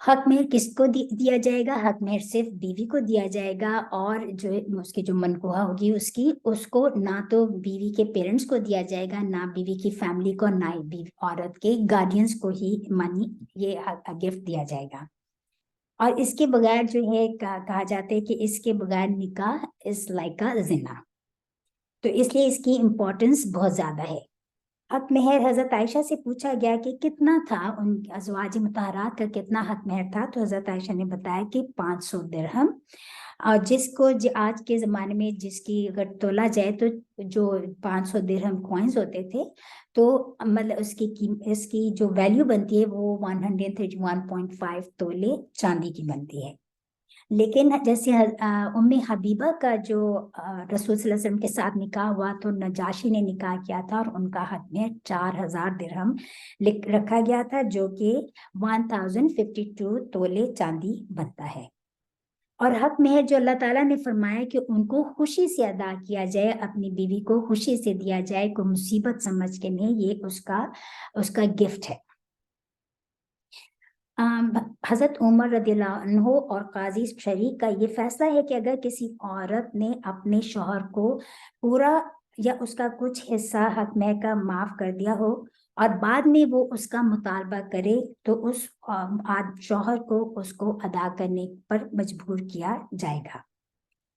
حق مہر کس کو دیا جائے گا؟ حق مہر صرف بیوی کو دیا جائے گا، اور جو اس کی جو منکوہا ہوگی اس کو نہ تو بیوی کے پیرنٹس کو دیا جائے گا، نہ بیوی کی فیملی کو، نہ ہی بیوی عورت کے گارڈینس کو ہی منی یہ گفٹ دیا جائے گا۔ اور اس کے بغیر جو ہے کہا جاتا ہے کہ اس کے بغیر نکاح از لائک اے زنا، تو اس لیے اس کی امپورٹنس بہت زیادہ ہے۔ حق مہر حضرت عائشہ سے پوچھا گیا کہ کتنا تھا، ان ازواج مطہرات کا کتنا حق مہر تھا، تو حضرت عائشہ نے بتایا کہ 500 درہم، اور جس کو آج کے زمانے میں جس کی اگر تولا جائے تو جو 500 درہم کوائنز ہوتے تھے، تو مطلب اس کی جو ویلیو بنتی ہے وہ 131.5 تولے چاندی کی بنتی ہے۔ لیکن جیسے ام حبیبہ کا جو رسول صلی اللہ علیہ وسلم کے ساتھ نکاح ہوا تو نجاشی نے نکاح کیا تھا، اور ان کا حق میں 4000 درہم رکھا گیا تھا، جو کہ 1052 تولے چاندی بنتا ہے۔ اور حق مہر جو اللہ تعالیٰ نے فرمایا کہ ان کو خوشی سے ادا کیا جائے، اپنی بیوی کو خوشی سے دیا جائے، کوئی مصیبت سمجھ کے نہیں، یہ اس کا گفٹ ہے۔ حضرت عمر رضی اللہ عنہ اور قاضی شریک کا یہ فیصلہ ہے کہ اگر کسی عورت نے اپنے شوہر کو پورا یا اس کا کچھ حصہ حق مہر کا معاف کر دیا ہو، اور بعد میں وہ اس کا مطالبہ کرے، تو اس شوہر کو اس کو ادا کرنے پر مجبور کیا جائے گا۔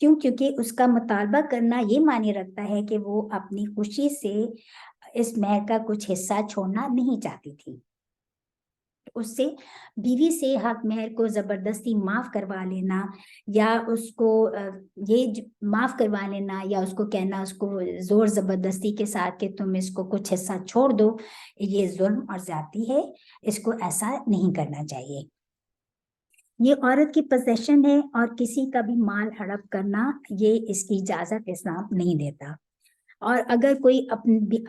کیونکہ اس کا مطالبہ کرنا یہ معنی رکھتا ہے کہ وہ اپنی خوشی سے اس مہر کا کچھ حصہ چھوڑنا نہیں چاہتی تھی۔ اس سے بیوی سے حق مہر کو زبردستی معاف کروا لینا، یا اس کو معاف کروا لینا، یا اس کو کہنا، اس کو زور زبردستی کے ساتھ کہ تم اس کو کچھ حصہ چھوڑ دو، یہ ظلم اور زیادتی ہے، اس کو ایسا نہیں کرنا چاہیے۔ یہ عورت کی پوزیشن ہے، اور کسی کا بھی مال ہڑپ کرنا یہ اس کی اجازت اسلام نہیں دیتا۔ اور اگر کوئی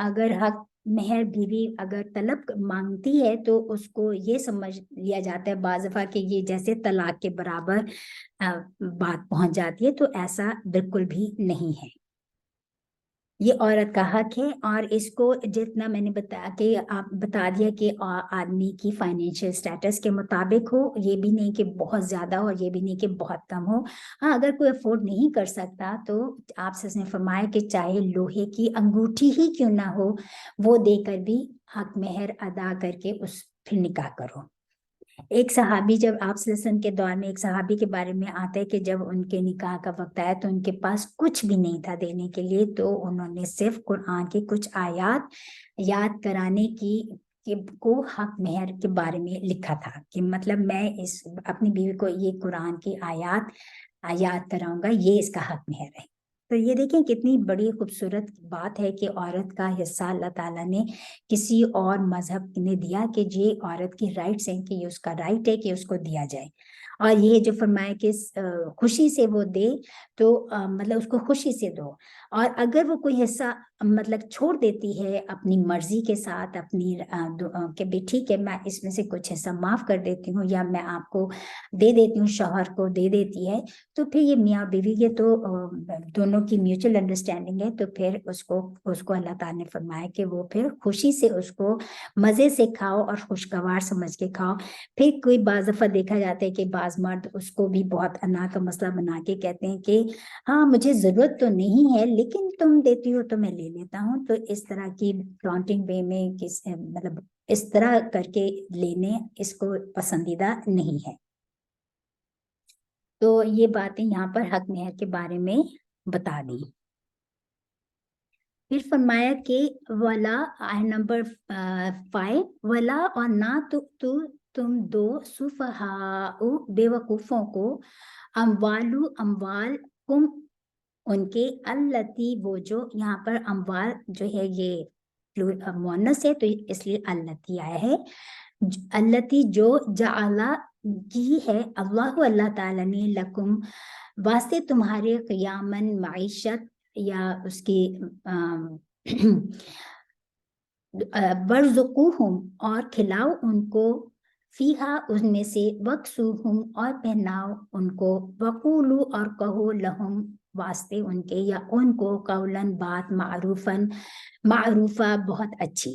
اگر حق مہر بیوی اگر طلب مانگتی ہے تو اس کو یہ سمجھ لیا جاتا ہے بعض دفعہ کہ یہ جیسے طلاق کے برابر بات پہنچ جاتی ہے، تو ایسا بالکل بھی نہیں ہے۔ یہ عورت کا حق ہے، اور اس کو جتنا میں نے بتا دیا کہ آدمی کی فائنینشیل سٹیٹس کے مطابق ہو، یہ بھی نہیں کہ بہت زیادہ ہو، اور یہ بھی نہیں کہ بہت کم ہو۔ ہاں، اگر کوئی افورڈ نہیں کر سکتا تو آپ سے نے فرمایا کہ چاہے لوہے کی انگوٹھی ہی کیوں نہ ہو، وہ دے کر بھی حق مہر ادا کر کے پھر نکاح کرو۔ ایک صحابی، جب آپ صلی اللہ علیہ وسلم کے دور میں ایک صحابی کے بارے میں آتا ہے کہ جب ان کے نکاح کا وقت آیا تو ان کے پاس کچھ بھی نہیں تھا دینے کے لیے، تو انہوں نے صرف قرآن کی کچھ آیات یاد کرانے کو حق مہر کے بارے میں لکھا تھا کہ مطلب میں اپنی بیوی کو یہ قرآن کی آیات یاد کراؤں گا، یہ اس کا حق مہر ہے۔ تو یہ دیکھیں کتنی بڑی خوبصورت بات ہے کہ عورت کا حصہ اللہ تعالیٰ نے کسی اور مذہب نے دیا، کہ یہ عورت کی رائٹس ہیں، کہ یہ اس کا رائٹ ہے کہ اس کو دیا جائے۔ اور یہ جو فرمایا کہ خوشی سے وہ دے، تو مطلب اس کو خوشی سے دو، اور اگر وہ کوئی حصہ مطلب چھوڑ دیتی ہے اپنی مرضی کے ساتھ، اپنی کہ بھی ٹھیک ہے میں اس میں سے کچھ حصہ معاف کر دیتی ہوں، یا میں آپ کو دے دیتی ہوں، شوہر کو دے دیتی ہے، تو پھر یہ میاں بیوی کے تو دونوں کی میوچل انڈرسٹینڈنگ ہے، تو پھر اس کو اللہ تعالیٰ نے فرمایا کہ وہ پھر خوشی سے اس کو مزے سے کھاؤ اور خوشگوار سمجھ کے کھاؤ۔ پھر کوئی بعض دفعہ دیکھا جاتا ہے کہ بعض مرد اس کو بھی بہت انا کا مسئلہ بنا کے کہتے ہیں کہ ہاں مجھے ضرورت تو نہیں ہے لیکن تم دیتی ہو تو میں لے لیتا ہوں، تو اس طرح کی ٹانٹنگ وے میں مطلب اس طرح کر کے لینے اس کو پسندیدہ نہیں ہے۔ تو یہ باتیں یہاں پر حق مہر کے بارے میں بتا دی۔ پھر فرمایا کہ ولا نمبر 5، ولا اور نہ تم دو سفہاء بے وقوفوں کو اموال کم ان کے التی، وہ جو یہاں پر اموال جو ہے یہ مؤنث ہے تو اس لیے التی آیا ہے، التی جو جعلا کی ہے اللہ تعالیٰ نے لکم واسطے تمہارے قیامن معیشت، یا اس کی ورزقوہم اور کھلاؤ ان کو، فیہا ان میں سے، وکسوہم اور پہناؤ ان کو، وقولو اور کہو لہم واسطے ان کے یا ان کو، قولاً بات، معروفاً معروفہ بہت اچھی۔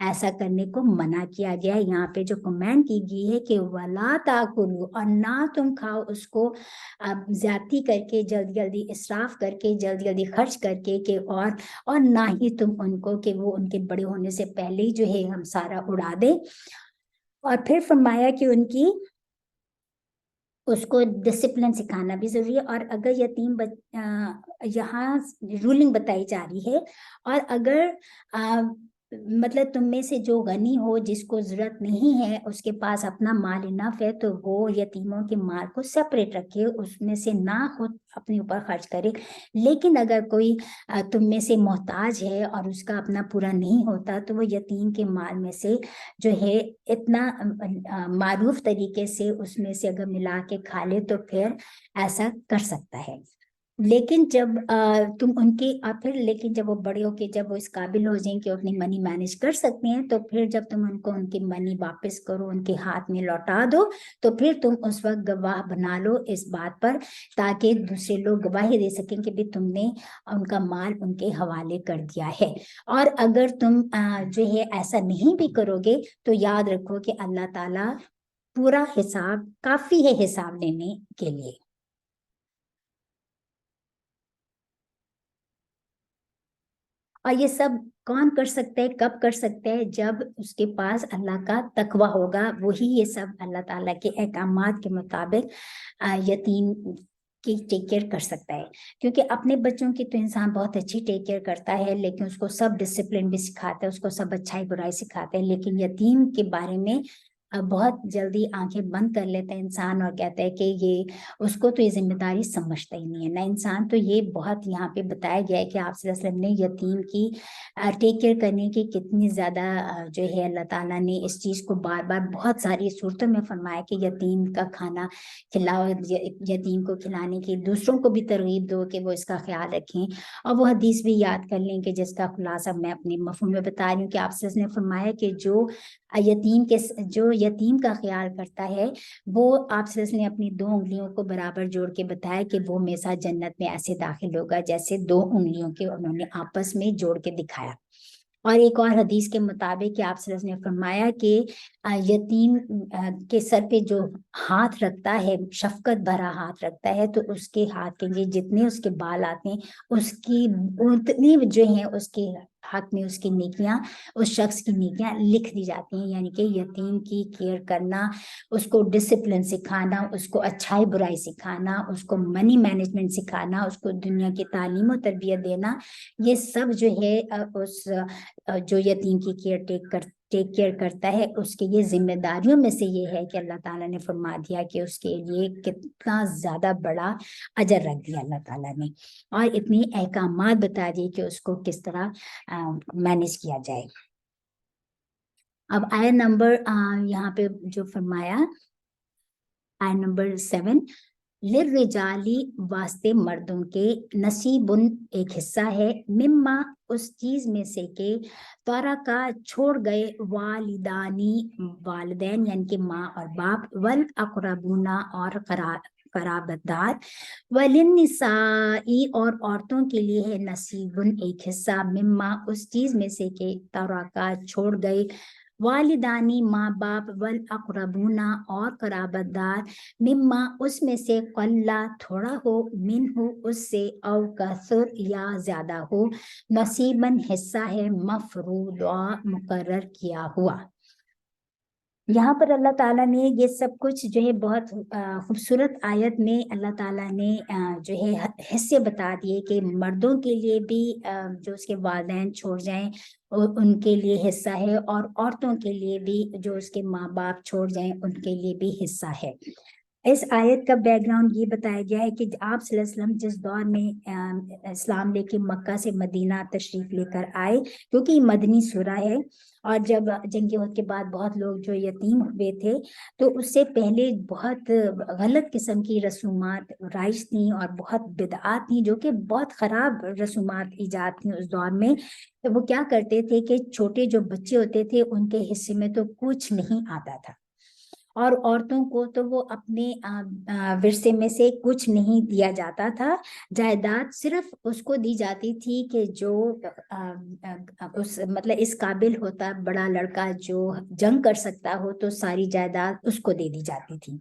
ایسا کرنے کو منع کیا گیا ہے۔ یہاں پہ جو کمنٹ کی گئی ہے کہ وَلَا تَأْكُلُوا، اور نہ تم کھاؤ اس کو زیادتی کر کے، جلدی جلدی اسراف کر کے، جلدی جلدی خرچ کر کے، کہ اور نہ ہی تم ان کو کہ وہ ان کے بڑے ہونے سے پہلے ہی جو ہے ہم سارا اڑا دے۔ اور پھر فرمایا کہ ان کی اس کو ڈسپلن سکھانا بھی ضروری ہے۔ اور اگر یتیم یہاں رولنگ بتائی جا رہی ہے، اور اگر مطلب تم میں سے جو غنی ہو، جس کو ضرورت نہیں ہے، اس کے پاس اپنا مال انف ہے، تو وہ یتیموں کے مال کو سپریٹ رکھے، اس میں سے نہ خود اپنے اوپر خرچ کرے۔ لیکن اگر کوئی تم میں سے محتاج ہے اور اس کا اپنا پورا نہیں ہوتا، تو وہ یتیم کے مال میں سے جو ہے اتنا معروف طریقے سے اس میں سے اگر ملا کے کھا لے تو پھر ایسا کر سکتا ہے۔ لیکن جب تم ان کی لیکن جب وہ بڑے ہو کے جب وہ اس قابل ہو جائیں کہ اپنی منی مینج کر سکتے ہیں، تو پھر جب تم ان کو ان کی منی واپس کرو، ان کے ہاتھ میں لوٹا دو، تو پھر تم اس وقت گواہ بنا لو اس بات پر، تاکہ دوسرے لوگ گواہی دے سکیں کہ بھی تم نے ان کا مال ان کے حوالے کر دیا ہے۔ اور اگر تم جو ہے ایسا نہیں بھی کرو گے، تو یاد رکھو کہ اللہ تعالیٰ پورا حساب کافی ہے حساب لینے کے لیے۔ اور یہ سب کون کر سکتا ہے، کب کر سکتا ہے؟ جب اس کے پاس اللہ کا تقوی ہوگا، وہی یہ سب اللہ تعالیٰ کے احکامات کے مطابق یتیم کی ٹیک کیئر کر سکتا ہے۔ کیونکہ اپنے بچوں کی تو انسان بہت اچھی ٹیک کیئر کرتا ہے، لیکن اس کو سب ڈسپلن بھی سکھاتا ہے، اس کو سب اچھائی برائی سکھاتا ہے، لیکن یتیم کے بارے میں بہت جلدی آنکھیں بند کر لیتا ہے انسان، اور کہتا ہے کہ یہ اس کو تو یہ ذمہ داری سمجھتا ہی نہیں ہے نا انسان۔ تو یہ بہت یہاں پہ بتایا گیا ہے کہ آپ صلی اللہ علیہ وسلم نے یتیم کی ٹیک کیئر کرنے کی کتنی زیادہ جو ہے اللہ تعالیٰ نے اس چیز کو بار بار بہت ساری صورتوں میں فرمایا کہ یتیم کا کھانا کھلاؤ، یتیم کو کھلانے کی دوسروں کو بھی ترغیب دو کہ وہ اس کا خیال رکھیں۔ اور وہ حدیث بھی یاد کر لیں کہ جس کا خلاصہ میں اپنے مفہوم میں بتا رہی ہوں کہ آپ صلی اللہ علیہ وسلم نے فرمایا کہ جو یتیم کا خیال کرتا ہے، وہ آپ صلی اللہ علیہ وسلم نے اپنی 2 انگلیوں کو برابر جوڑ کے بتایا کہ وہ میرے ساتھ جنت میں ایسے داخل ہوگا جیسے 2 انگلیوں کے انہوں نے آپس میں جوڑ کے دکھایا۔ اور ایک اور حدیث کے مطابق کہ آپ صلی اللہ علیہ وسلم نے فرمایا کہ یتیم کے سر پہ جو ہاتھ رکھتا ہے، شفقت بھرا ہاتھ رکھتا ہے، تو اس کے ہاتھ کے جتنے اس کے بال آتے ہیں، اس کی اتنی جو ہیں اس کے حق میں اس کی نیکیاں، اس شخص کی نیکیاں لکھ دی جاتی ہیں۔ یعنی کہ یتیم کی کیئر کرنا، اس کو ڈسپلن سکھانا، اس کو اچھائی برائی سکھانا، اس کو منی مینجمنٹ سکھانا، اس کو دنیا کی تعلیم و تربیت دینا، یہ سب جو ہے اس جو یتیم کی ٹیک کیئر کرتا ہے، اس کے یہ ذمہ داریوں میں سے یہ ہے کہ اللہ تعالیٰ نے فرما دیا کہ اس کے لیے کتنا زیادہ بڑا اجر رکھ دیا اللہ تعالیٰ نے، اور اتنی احکامات بتا دیے کہ اس کو کس طرح مینج کیا جائے۔ اب آیت نمبر یہاں پہ جو فرمایا، آیت نمبر 7، للرجالی واسطے مردوں کے، نصیبن ایک حصہ ہے، مما اس چیز میں سے کہ ترکا چھوڑ گئے، والدانی والدین یعنی کہ ماں اور باپ، والاقربون اور قرابت دار، وللنساء اور عورتوں کے لیے ہے نصیبن ایک حصہ، مما اس چیز میں سے کہ ترکا چھوڑ گئے، والدانی ماں باپ، والاقربون اور قرابت دار، مما اس میں سے، قلّا تھوڑا ہو، منہ اس سے، او کثر یا زیادہ ہو، نصیباً حصہ ہے، مفروضا مقرر کیا ہوا۔ یہاں پر اللہ تعالیٰ نے یہ سب کچھ جو ہے بہت خوبصورت آیت میں اللہ تعالیٰ نے جو ہے حصے بتا دیے کہ مردوں کے لیے بھی جو اس کے والدین چھوڑ جائیں ان کے لیے حصہ ہے، اور عورتوں کے لیے بھی جو اس کے ماں باپ چھوڑ جائیں ان کے لیے بھی حصہ ہے۔ اس آیت کا بیک گراؤنڈ یہ بتایا گیا ہے کہ آپ صلی اللہ علیہ وسلم جس دور میں اسلام لے کے مکہ سے مدینہ تشریف لے کر آئے، کیونکہ یہ مدنی سورہ ہے، اور جب جنگ احد کے بعد بہت لوگ جو یتیم ہوئے تھے، تو اس سے پہلے بہت غلط قسم کی رسومات رائج تھیں اور بہت بدعات تھیں، جو کہ بہت خراب رسومات ایجاد تھیں اس دور میں۔ تو وہ کیا کرتے تھے کہ چھوٹے جو بچے ہوتے تھے ان کے حصے میں تو کچھ نہیں آتا تھا، اور عورتوں کو تو وہ اپنے ورثے میں سے کچھ نہیں دیا جاتا تھا، جائیداد صرف اس کو دی جاتی تھی کہ جو اس مطلب اس قابل ہوتا بڑا لڑکا جو جنگ کر سکتا ہو، تو ساری جائیداد اس کو دے دی جاتی تھی۔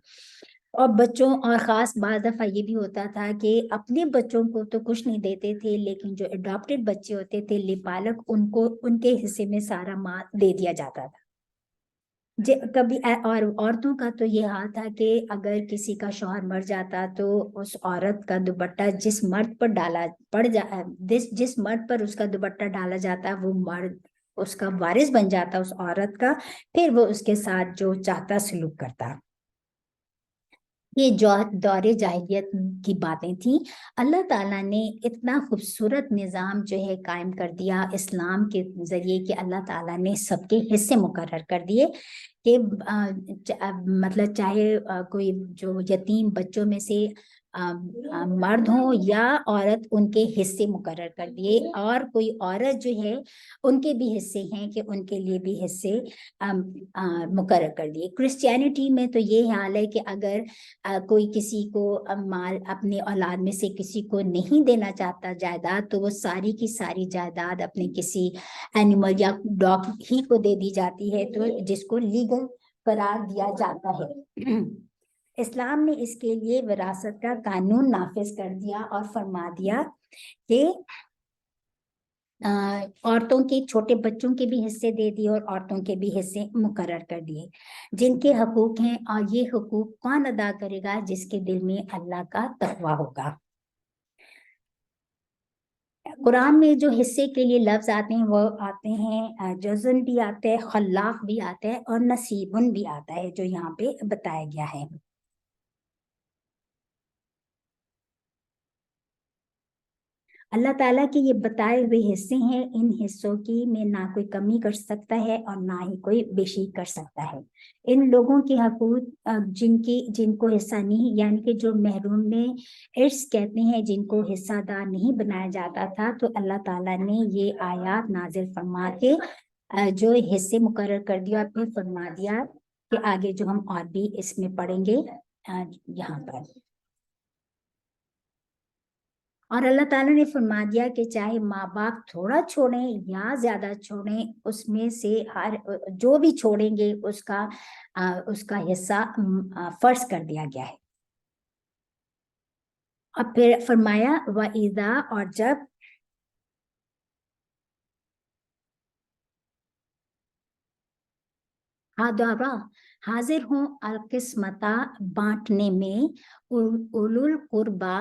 اور بچوں، اور خاص بعض دفعہ یہ بھی ہوتا تھا کہ اپنے بچوں کو تو کچھ نہیں دیتے تھے، لیکن جو اڈاپٹیڈ بچے ہوتے تھے لپالک، ان کو ان کے حصے میں سارا مال دے دیا جاتا تھا۔ کبھی اور عورتوں کا تو یہ حال تھا کہ اگر کسی کا شوہر مر جاتا تو اس عورت کا دوپٹہ جس مرد پر جس مرد پر اس کا دوپٹہ ڈالا جاتا وہ مرد اس کا وارث بن جاتا اس عورت کا، پھر وہ اس کے ساتھ جو چاہتا سلوک کرتا۔ یہ دور جاہلیت کی باتیں تھیں۔ اللہ تعالیٰ نے اتنا خوبصورت نظام جو ہے قائم کر دیا اسلام کے ذریعے کہ اللہ تعالیٰ نے سب کے حصے مقرر کر دیے کہ مطلب چاہے کوئی جو یتیم بچوں میں سے مرد ہوں یا عورت، ان کے حصے مقرر کر دیے، اور کوئی عورت جو ہے ان کے بھی حصے ہیں کہ ان کے لیے بھی حصے مقرر کر دیے۔ کرسچینٹی میں تو یہ حال ہے کہ اگر کوئی کسی کو مال اپنے اولاد میں سے کسی کو نہیں دینا چاہتا جائیداد، تو وہ ساری کی ساری جائیداد اپنے کسی اینیمل یا ڈاگ ہی کو دے دی جاتی ہے، تو جس کو لیگل قرار دیا جاتا ہے۔ اسلام نے اس کے لیے وراثت کا قانون نافذ کر دیا اور فرما دیا کہ عورتوں کے چھوٹے بچوں کے بھی حصے دے دیے اور عورتوں کے بھی حصے مقرر کر دیے، جن کے حقوق ہیں، اور یہ حقوق کون ادا کرے گا؟ جس کے دل میں اللہ کا تقوی ہوگا۔ قرآن میں جو حصے کے لیے لفظ آتے ہیں وہ آتے ہیں جزن بھی آتا ہے، خلاق بھی آتا ہے، اور نصیبن بھی آتا ہے، جو یہاں پہ بتایا گیا ہے۔ اللہ تعالیٰ کے یہ بتائے ہوئے حصے ہیں، ان حصوں کی میں نہ کوئی کمی کر سکتا ہے اور نہ ہی کوئی بیشی کر سکتا ہے۔ ان لوگوں کے حقوق جن کو حصہ نہیں، یعنی کہ جو محروم میں ارث کہتے ہیں، جن کو حصہ دار نہیں بنایا جاتا تھا، تو اللہ تعالیٰ نے یہ آیات نازل فرما کے جو حصے مقرر کر دیا، اور پھر فرما دیا کہ آگے جو ہم اور بھی اس میں پڑھیں گے یہاں پر۔ اور اللہ تعالیٰ نے فرما دیا کہ چاہے ماں باپ تھوڑا چھوڑیں یا زیادہ چھوڑیں، اس میں سے جو بھی چھوڑیں گے اس کا حصہ فرض کر دیا گیا ہے۔ اور پھر فرمایا وَإِذَا، اور جب حاضر ہوں القسمتا، بانٹنے میں، اولو القربا،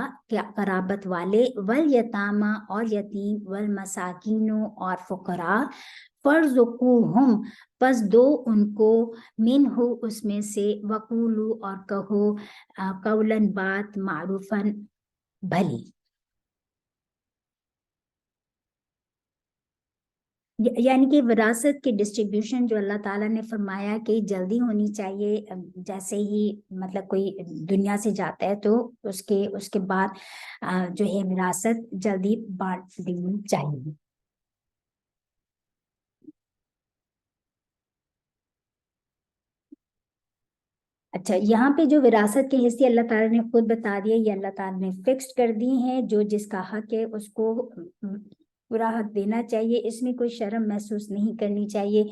قرابت والے، والیتاما، اور یتیم، والمساکین، اور فقراء، فارزقوہم، پس دو ان کو، منہ، اس میں سے، وقولو، اور کہو، قولاً، بات، معروفاً، بھلی۔ یعنی کہ وراثت کے ڈسٹریبیوشن جو اللہ تعالیٰ نے فرمایا کہ جلدی ہونی چاہیے، جیسے ہی مطلب کوئی دنیا سے جاتا ہے تو اس کے بعد جو ہے وراثت جلدی بانٹ دینی چاہیے۔ اچھا، یہاں پہ جو وراثت کے حصے اللہ تعالیٰ نے خود بتا دیے، یہ اللہ تعالیٰ نے فکس کر دی ہیں، جو جس کا حق ہے اس کو پورا حق دینا چاہیے، اس میں کوئی شرم محسوس نہیں کرنی چاہیے۔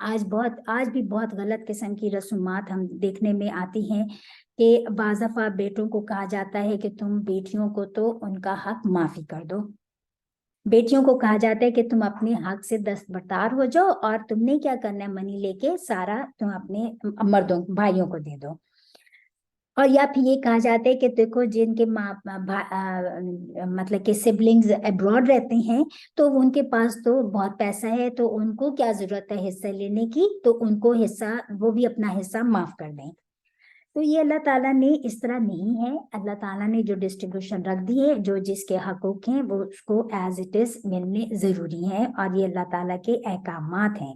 آج بھی بہت غلط قسم کی رسومات ہم دیکھنے میں آتی ہیں کہ بعض دفعہ بیٹوں کو کہا جاتا ہے کہ تم بیٹیوں کو تو ان کا حق معافی کر دو، بیٹیوں کو کہا جاتا ہے کہ تم اپنے حق سے دستبردار ہو جاؤ، اور تم نے کیا کرنا ہے، منی لے کے سارا تم اپنے مردوں بھائیوں کو دے دو۔ اور یا پھر یہ کہا جاتا ہے کہ دیکھو جن کے مطلب کہ سبلنگز ابراڈ رہتے ہیں تو ان کے پاس تو بہت پیسہ ہے، تو ان کو کیا ضرورت ہے حصہ لینے کی، تو ان کو وہ بھی اپنا حصہ معاف کر دیں۔ تو یہ اللہ تعالیٰ نے اس طرح نہیں ہے، اللہ تعالیٰ نے جو ڈسٹریبیوشن رکھ دی ہے، جو جس کے حقوق ہیں وہ اس کو ایز اٹ از ملنے ضروری ہیں، اور یہ اللہ تعالیٰ کے احکامات ہیں۔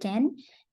10,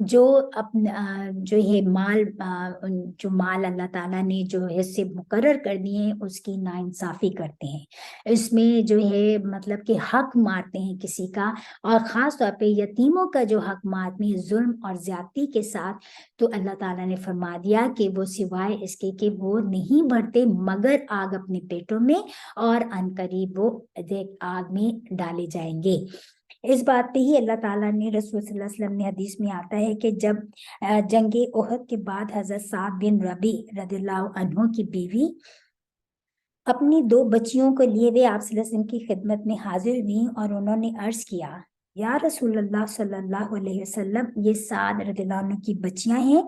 جو اپنا جو ہے مال جو مال اللہ تعالیٰ نے جو حصے مقرر کر دیے ہیں اس کی ناانصافی کرتے ہیں، اس میں جو ہے مطلب کہ حق مارتے ہیں کسی کا، اور خاص طور پہ یتیموں کا جو حق مارتے ہیں ظلم اور زیادتی کے ساتھ، تو اللہ تعالیٰ نے فرما دیا کہ وہ سوائے اس کے کہ وہ نہیں بڑھتے مگر آگ اپنے پیٹوں میں، اور عنقریب وہ آگ میں ڈالے جائیں گے۔ اس بات پہ ہی اللہ تعالیٰ نے رسول صلی اللہ علیہ وسلم نے حدیث میں آتا ہے کہ جب جنگ احد کے بعد حضرت سعد بن ربی رضی اللہ عنہ کی بیوی اپنی 2 بچیوں کو لیے ہوئے آپ صلی اللہ علیہ وسلم کی خدمت میں حاضر ہوئی، اور انہوں نے عرض کیا، یا رسول اللہ صلی اللہ علیہ وسلم، یہ سعد رضی اللہ عنہ کی بچیاں ہیں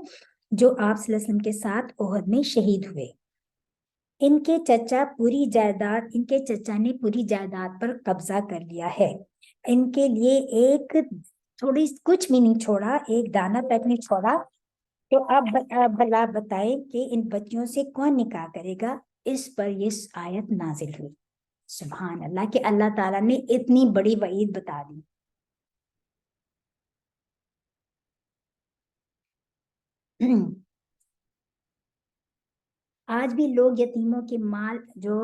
جو آپ صلی اللہ علیہ وسلم کے ساتھ احد میں شہید ہوئے۔ ان کے چچا نے پوری جائیداد پر قبضہ کر لیا ہے، ان کے لیے ایک تھوڑی کچھ بھی نہیں چھوڑا، ایک دانہ تک نہیں چھوڑا، تو اب بلا بتائیں کہ ان بچیوں سے کون نکاح کرے گا؟ اس پر یہ آیت نازل ہوئی۔ سبحان اللہ کہ اللہ تعالیٰ نے اتنی بڑی وعید بتا دی۔ آج بھی لوگ یتیموں کے مال جو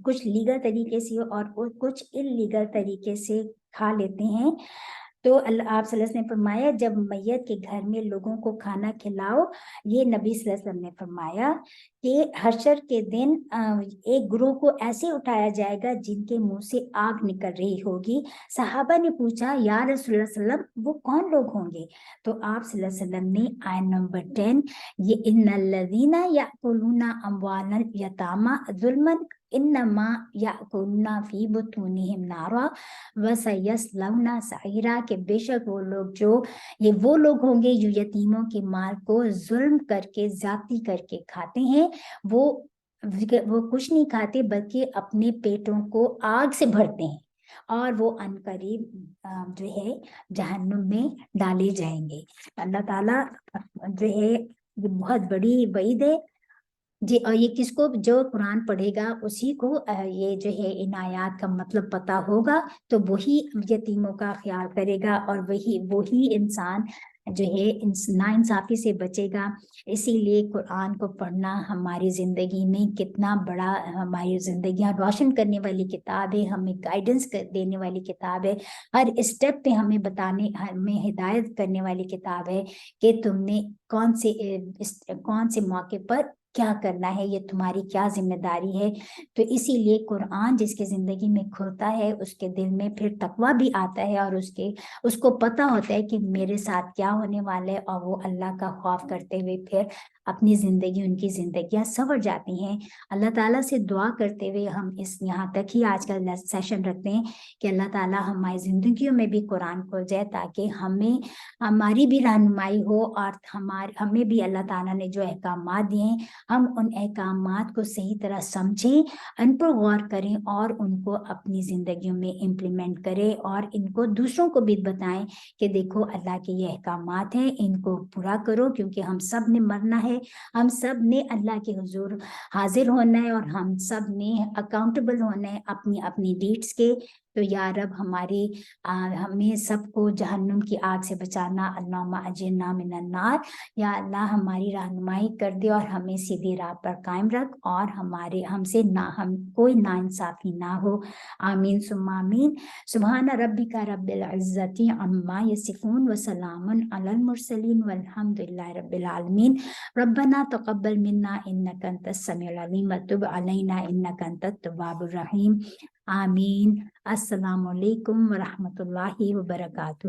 کچھ لیگل طریقے سے اور کچھ انلیگل طریقے سے کھا لیتے ہیں، تو اللہ آپ صلی اللہ علیہ وسلم نے فرمایا جب میت کے گھر میں لوگوں کو کھانا کھلاؤ، یہ نبی صلی اللہ علیہ وسلم نے فرمایا کہ حشر کے دن ایک گروہ کو ایسے اٹھایا جائے گا جن کے منہ سے آگ نکل رہی ہوگی۔ صحابہ نے پوچھا یا رسول اللہ صلی اللہ علیہ وسلم وہ کون لوگ ہوں گے؟ تو آپ صلی اللہ علیہ وسلم نے آیت نمبر 10 یہ ان الذین یأکلون اموال الیتامی ظلما انما یأکلون فی بطونہم نارا وسیصلون سعیرا، کہ بے شک وہ لوگ ہوں گے جو یتیموں کے مال کو ظلم کر کے زیادتی کر کے کھاتے ہیں، وہ کچھ نہیں کھاتے بلکہ اپنے پیٹوں کو آگ سے بھرتے ہیں، اور وہ عنقریب جو ہے جہنم میں ڈالے جائیں گے۔ اللہ تعالیٰ جو ہے یہ بہت بڑی وعید ہے جی، اور یہ کس کو جو قرآن پڑھے گا اسی کو یہ جو ہے ان آیات کا مطلب پتا ہوگا، تو وہی یتیموں کا خیال کرے گا، اور وہی انسان جو ہے ناانصافی سے بچے گا۔ اسی لیے قرآن کو پڑھنا ہماری زندگی میں کتنا بڑا، ہماری زندگیاں روشن کرنے والی کتاب ہے، ہمیں گائیڈنس دینے والی کتاب ہے، ہر اسٹیپ پہ ہمیں ہدایت کرنے والی کتاب ہے کہ تم نے کون سے موقع پر کیا کرنا ہے، یہ تمہاری کیا ذمہ داری ہے۔ تو اسی لیے قرآن جس کے زندگی میں کھلتا ہے اس کے دل میں پھر تقویٰ بھی آتا ہے، اور اس کو پتہ ہوتا ہے کہ میرے ساتھ کیا ہونے والا ہے، اور وہ اللہ کا خوف کرتے ہوئے پھر اپنی ان کی زندگیاں سنور جاتی ہیں۔ اللہ تعالیٰ سے دعا کرتے ہوئے ہم یہاں تک ہی آج کا سیشن رکھتے ہیں کہ اللہ تعالیٰ ہماری زندگیوں میں بھی قرآن کھول جائے، تاکہ ہماری بھی رہنمائی ہو، اور ہمیں بھی اللہ تعالیٰ نے جو احکامات دیے ہیں ہم ان احکامات کو صحیح طرح سمجھیں، ان پر غور کریں، اور ان کو اپنی زندگیوں میں امپلیمنٹ کریں، اور ان کو دوسروں کو بھی بتائیں کہ دیکھو اللہ کے یہ احکامات ہیں، ان کو پورا کرو، کیونکہ ہم سب نے مرنا ہے، ہم سب نے اللہ کے حضور حاضر ہونا ہے، اور ہم سب نے اکاؤنٹیبل ہونا ہے اپنی اپنی ڈیڈس کے۔ تو یا رب ہمیں سب کو جہنم کی آگ سے بچانا، اللہم اجرنا من النار، یا اللہ ہماری رہنمائی کر دے اور ہمیں سیدھی راہ پر قائم رکھ، اور ہم سے کوئی ناانصافی نہ ہو۔ آمین ثم آمین۔ سبحان ربک رب العزت عما یصفون وسلام علی المرسلین والحمد للہ رب العالمین۔ ربنا تقبل منا انک انت السمیع العلیم وتب علینا انک انت التواب الرحیم۔ آمین۔ السلام علیکم ورحمۃ اللہ وبرکاتہ۔